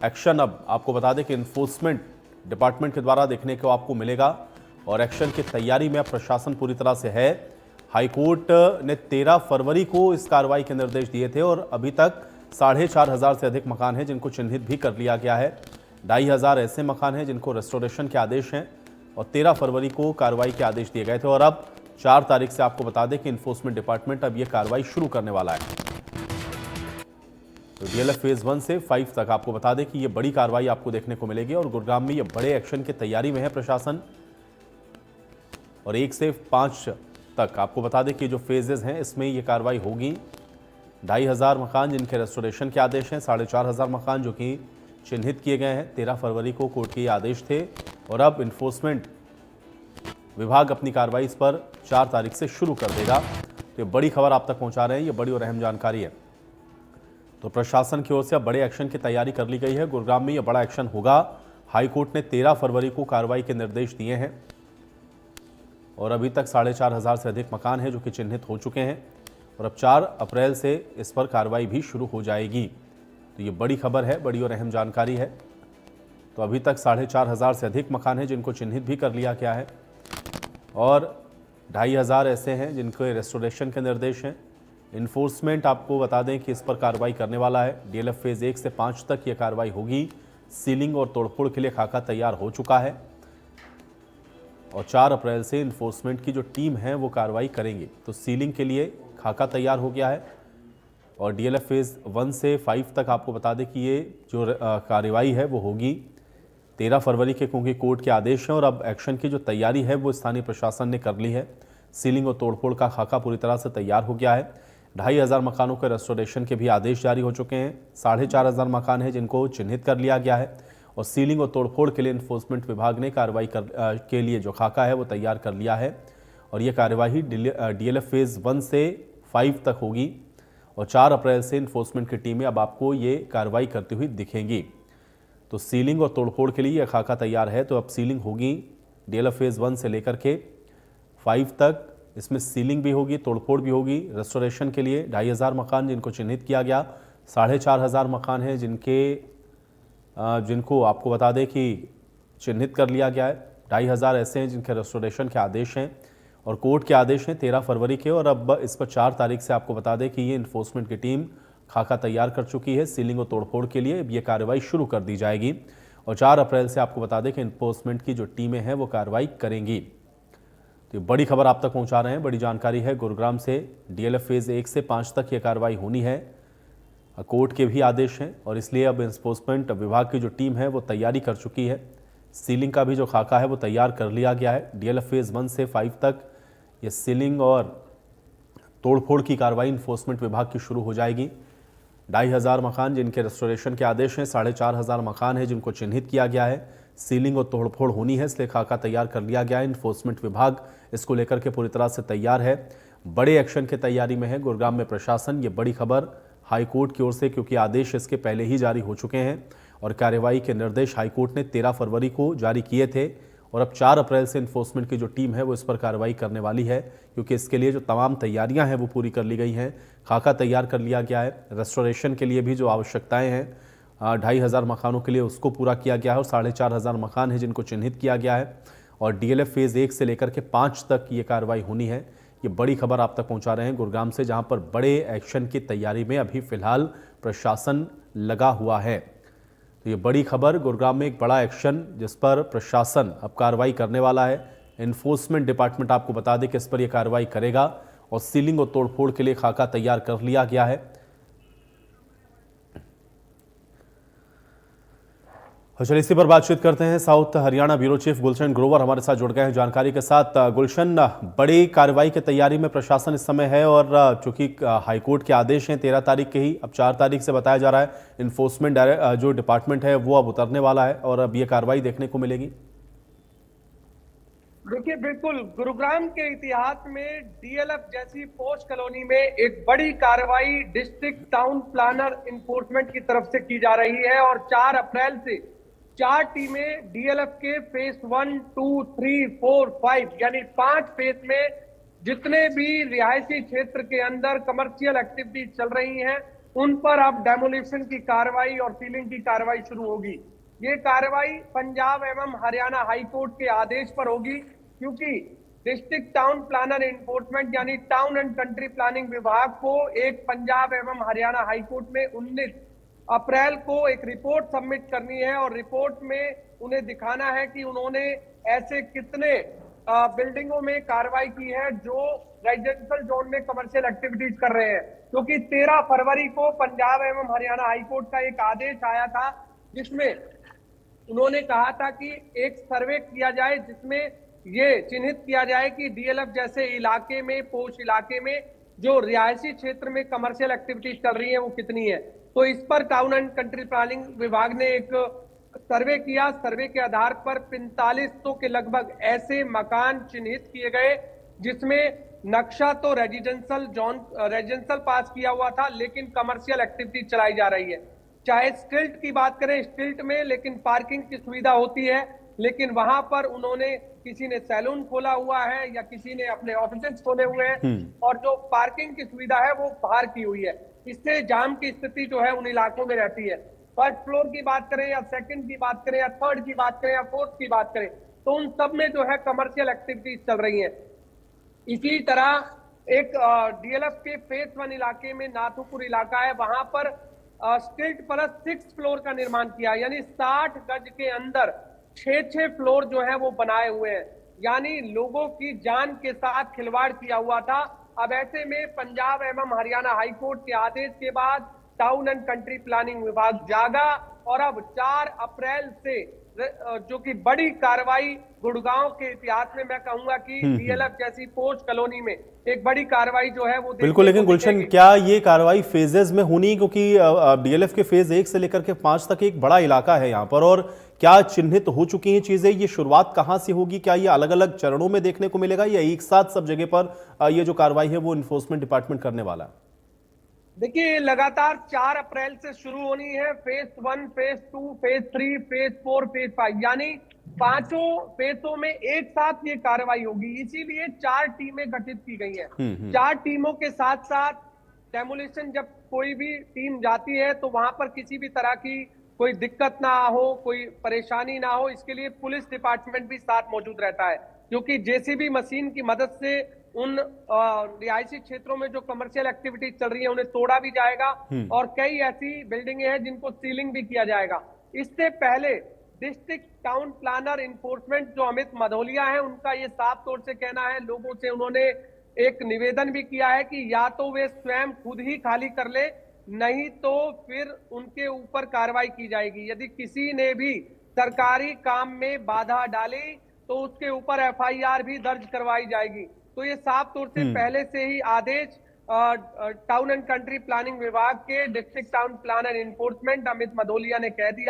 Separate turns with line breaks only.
Action अब आपको बता दें कि इन्फोर्समेंट डिपार्टमेंट के द्वारा देखने को आपको मिलेगा और एक्शन की तैयारी में अब प्रशासन पूरी तरह से है। हाईकोर्ट ने 13 फरवरी को इस कार्रवाई के निर्देश दिए थे और अभी तक 4,500 से अधिक मकान हैं जिनको चिन्हित भी कर लिया गया है। 2,500 ऐसे मकान हैं जिनको रेस्टोरेशन के आदेश हैं और 13 फरवरी को कार्रवाई के आदेश दिए गए थे और अब 4 तारीख से आपको बता दें कि इन्फोर्समेंट डिपार्टमेंट अब यह कार्रवाई शुरू करने वाला है। तो डीएलएफ फेज 1 से 5 तक आपको बता दें कि यह बड़ी कार्रवाई आपको देखने को मिलेगी और गुरुग्राम में यह बड़े एक्शन की तैयारी में है प्रशासन। और 1 से 5 तक आपको बता दें कि जो फेजेस हैं इसमें ये कार्रवाई होगी। 2,500 मकान जिनके रेस्टोरेशन के आदेश हैं, 4,500 मकान जो कि चिन्हित किए गए हैं। 13 फरवरी को कोर्ट के आदेश थे और अब इन्फोर्समेंट विभाग अपनी कार्रवाई इस पर 4 तारीख से शुरू कर देगा। तो ये बड़ी खबर आप तक पहुंचा रहे हैं, ये बड़ी और अहम जानकारी है। तो प्रशासन की ओर से अब बड़े एक्शन की तैयारी कर ली गई है। गुरुग्राम में यह बड़ा एक्शन होगा। हाईकोर्ट ने 13 फरवरी को कार्रवाई के निर्देश दिए हैं और अभी तक 4,500 से अधिक मकान हैं जो कि चिन्हित हो चुके हैं और अब 4 अप्रैल से इस पर कार्रवाई भी शुरू हो जाएगी। तो ये बड़ी खबर है, बड़ी और अहम जानकारी है। तो अभी तक 4,500 से अधिक मकान हैं जिनको चिन्हित भी कर लिया गया है और 2,500 ऐसे हैं जिनके रेस्टोरेशन के निर्देश हैं। इन्फोर्समेंट आपको बता दें कि इस पर कार्रवाई करने वाला है। डीएलएफ फेज 1 से 5 तक ये कार्रवाई होगी। सीलिंग और तोड़फोड़ के लिए खाका तैयार हो चुका है और 4 अप्रैल से इन्फोर्समेंट की जो टीम है वो कार्रवाई करेंगे। तो सीलिंग के लिए खाका तैयार हो गया है और डीएलएफ फेज 1 से 5 तक आपको बता दें कि ये जो कार्रवाई है वो होगी 13 फरवरी के, क्योंकि कोर्ट के आदेश हैं और अब एक्शन की जो तैयारी है वो स्थानीय प्रशासन ने कर ली है। सीलिंग और तोड़फोड़ का खाका पूरी तरह से तैयार हो गया है। 2,500 मकानों के रेस्टोरेशन के भी आदेश जारी हो चुके हैं। 4,500 मकान हैं जिनको चिन्हित कर लिया गया है और सीलिंग और तोड़फोड़ के लिए इन्फोर्समेंट विभाग ने कार्रवाई के लिए जो खाका है वो तैयार कर लिया है और ये कार्यवाही डीएलएफ फेज 1 से 5 तक होगी और 4 अप्रैल से इन्फोर्समेंट की टीमें अब आपको ये कार्रवाई करती हुई दिखेंगी। तो सीलिंग और तोड़फोड़ के लिए यह खाका तैयार है। तो अब सीलिंग होगी डीएलएफ फेज 1 से लेकर के 5 तक। इसमें सीलिंग भी होगी, तोड़फोड़ भी होगी। रेस्टोरेशन के लिए 2,500 मकान जिनको चिन्हित किया गया, 4,500 मकान हैं जिनको आपको बता दें कि चिन्हित कर लिया गया है। 2,500 ऐसे हैं जिनके रेस्टोरेशन के आदेश हैं और कोर्ट के आदेश हैं 13 फरवरी के और अब इस पर 4 तारीख से आपको बता दें कि ये इन्फोर्समेंट की टीम खाका तैयार कर चुकी है। सीलिंग और तोड़फोड़ के लिए ये कार्रवाई शुरू कर दी जाएगी और 4 अप्रैल से आपको बता दें कि इन्फोर्समेंट की जो टीमें हैं वो कार्रवाई करेंगी। तो ये बड़ी खबर आप तक पहुंचा रहे हैं, बड़ी जानकारी है। गुरुग्राम से डीएलएफ फेज 1 से 5 तक ये कार्रवाई होनी है। कोर्ट के भी आदेश हैं और इसलिए अब इन्फोर्समेंट विभाग की जो टीम है वो तैयारी कर चुकी है। सीलिंग का भी जो खाका है वो तैयार कर लिया गया है। डीएलएफ फेज 1 से 5 तक ये सीलिंग और तोड़फोड़ की कार्रवाई इन्फोर्समेंट विभाग की शुरू हो जाएगी। 2,500 मकान जिनके रेस्टोरेशन के आदेश हैं, 4,500 मकान हैं जिनको चिन्हित किया गया है। सीलिंग और तोड़फोड़ होनी है, इसलिए खाका तैयार कर लिया गया है। इन्फोर्समेंट विभाग इसको लेकर के पूरी तरह से तैयार है। बड़े एक्शन की तैयारी में है गुरुग्राम में प्रशासन। ये बड़ी खबर हाईकोर्ट की ओर से, क्योंकि आदेश इसके पहले ही जारी हो चुके हैं और कार्रवाई के निर्देश हाईकोर्ट ने 13 फरवरी को जारी किए थे और अब 4 अप्रैल से इन्फोर्समेंट की जो टीम है वो इस पर कार्रवाई करने वाली है, क्योंकि इसके लिए जो तमाम तैयारियां हैं वो पूरी कर ली गई हैं। खाका तैयार कर लिया गया है। रेस्टोरेशन के लिए भी जो आवश्यकताएं हैं 2,500 मकानों के लिए उसको पूरा किया गया है और 4,500 मकान हैं जिनको चिन्हित किया गया है और डीएलएफ फेज 1 से लेकर के 5 तक ये कार्रवाई होनी है। ये बड़ी खबर आप तक पहुंचा रहे हैं गुरुग्राम से, जहां पर बड़े एक्शन की तैयारी में अभी फिलहाल प्रशासन लगा हुआ है। तो ये बड़ी खबर, गुरुग्राम में एक बड़ा एक्शन जिस पर प्रशासन अब कार्रवाई करने वाला है। इन्फोर्समेंट डिपार्टमेंट आपको बता दें कि इस पर यह कार्रवाई करेगा और सीलिंग और तोड़फोड़ के लिए खाका तैयार कर लिया गया है। चलिए इसी पर बातचीत करते हैं। South Haryana bureau chief Gulshan Grover हमारे साथ जुड़ गए हैं जानकारी के साथ। गुलशन, बड़ी कार्रवाई की तैयारी में प्रशासन इस समय है और चूंकि हाईकोर्ट के आदेश हैं 13 तारीख के ही, अब 4 तारीख से बताया जा रहा है इन्फोर्समेंट जो डिपार्टमेंट है वो अब उतरने वाला है और अब ये कार्रवाई देखने को मिलेगी।
देखिए, बिल्कुल गुरुग्राम के इतिहास में डीएलएफ जैसी पोस्ट कॉलोनी में एक बड़ी कार्रवाई डिस्ट्रिक्ट टाउन प्लानर इन्फोर्समेंट की तरफ से की जा रही है और 4 अप्रैल से 4 टीमें डीएलएफ के फेज 1, 2, 3, 4, 5 यानी 5 फेज में जितने भी रिहायशी क्षेत्र के अंदर कमर्शियल एक्टिविटी चल रही हैं उन पर अब डेमोलिशन की कार्रवाई और सीलिंग की कार्रवाई शुरू होगी। ये कार्रवाई पंजाब एवं हरियाणा हाईकोर्ट के आदेश पर होगी, क्योंकि डिस्ट्रिक्ट टाउन प्लानर एनफोर्समेंट यानी टाउन एंड कंट्री प्लानिंग विभाग को एक पंजाब एवं हरियाणा हाईकोर्ट में 19 अप्रैल को एक रिपोर्ट सबमिट करनी है और रिपोर्ट में उन्हें दिखाना है कि उन्होंने ऐसे कितने बिल्डिंगों में कार्रवाई की है जो रेजिडेंशियल जोन में कमर्शियल एक्टिविटीज कर रहे हैं। क्योंकि 13 फरवरी को पंजाब एवं हरियाणा हाईकोर्ट का एक आदेश आया था, जिसमें उन्होंने कहा था कि एक सर्वे किया जाए जिसमें ये चिन्हित किया जाए कि डीएलएफ जैसे इलाके में, पोश इलाके में जो रिहायशी क्षेत्र में कमर्शियल एक्टिविटीज चल रही है वो कितनी है। तो इस पर टाउन एंड कंट्री प्लानिंग विभाग ने एक सर्वे किया। सर्वे के आधार पर 4500 के लगभग ऐसे मकान चिन्हित किए गए जिसमें नक्शा तो रेजिडेंशियल पास किया हुआ था, लेकिन कमर्शियल एक्टिविटी चलाई जा रही है। चाहे स्ट्रीट की बात करें, स्ट्रीट में लेकिन पार्किंग की सुविधा होती है, लेकिन वहां पर उन्होंने किसी ने सैलून खोला हुआ है या किसी ने अपने ऑफिस खोले हुए हैं और जो पार्किंग की सुविधा है वो बाहर की हुई है। इससे जाम की स्थिति जो है उन इलाकों में रहती है। फर्स्ट फ्लोर की बात करें या सेकंड की बात करें या थर्ड की बात करें या फोर्थ की बात करें, तो उन सब में जो है कमर्शियल एक्टिविटीज चल रही है। इसी तरह एक डीएलएफ के फेज 1 इलाके में नाथुपुर इलाका है, वहां पर स्ट्रीट प्लस 6 फ्लोर का निर्माण किया, यानी 60 गज के अंदर 6 फ्लोर जो है वो बनाए हुए हैं, यानी लोगों की जान के साथ खिलवाड़ किया हुआ था। अब ऐसे में पंजाब एवं हरियाणा हाईकोर्ट के आदेश के बाद टाउन एंड कंट्री प्लानिंग विभाग जागा और अब 4 अप्रैल से जो कि बड़ी कार्रवाई गुड़गांव के इतिहास में मैं कहूंगा कि डीएलएफ जैसी पोश कॉलोनी में एक बड़ी कार्रवाई जो है वो
बिल्कुल। लेकिन गुलशन, क्या ये कार्रवाई फेजेस में होनी, क्योंकि डीएलएफ के फेज 1 से लेकर के 5 तक एक बड़ा इलाका है यहाँ पर, और क्या चिन्हित हो चुकी हैं चीजें? ये शुरुआत कहां से होगी? क्या ये अलग अलग चरणों में देखने को मिलेगा या एक साथ सब जगह पर ये जो कार्रवाई है वो इन्फोर्समेंट डिपार्टमेंट करने वाला है?
देखिए, लगातार 4 अप्रैल से शुरू होनी है phase 1, phase 2, phase 3, phase 4, phase 5, यानी 5 फेजों में एक साथ ये कार्रवाई होगी। इसीलिए 4 टीमें गठित की गई हैं। 4 टीमों के साथ साथ डेमोलिशन जब कोई भी टीम जाती है तो वहां पर किसी भी तरह की कोई दिक्कत ना हो, कोई परेशानी ना हो, इसके लिए पुलिस डिपार्टमेंट भी साथ मौजूद रहता है, क्योंकि जेसीबी मशीन की मदद से उन रिहायशी क्षेत्रों में जो कमर्शियल एक्टिविटी चल रही है उन्हें तोड़ा भी जाएगा और कई ऐसी बिल्डिंगें हैं जिनको सीलिंग भी किया जाएगा। इससे पहले डिस्ट्रिक्ट टाउन प्लानर इन्फोर्समेंट जो अमित मधोलिया है, उनका ये साफ तौर से कहना है, लोगों से उन्होंने एक निवेदन भी किया है कि या तो वे स्वयं खुद ही खाली कर ले, नहीं तो फिर उनके ऊपर कार्रवाई की जाएगी। यदि किसी ने भी सरकारी काम में बाधा डाली तो उसके ऊपर एफआईआर भी दर्ज करवाई जाएगी। तो ये साफ तौर से पहले से ही आदेश टाउन एंड कंट्री प्लानिंग विभाग के district town planner enforcement Amit Madholia ने कह दिया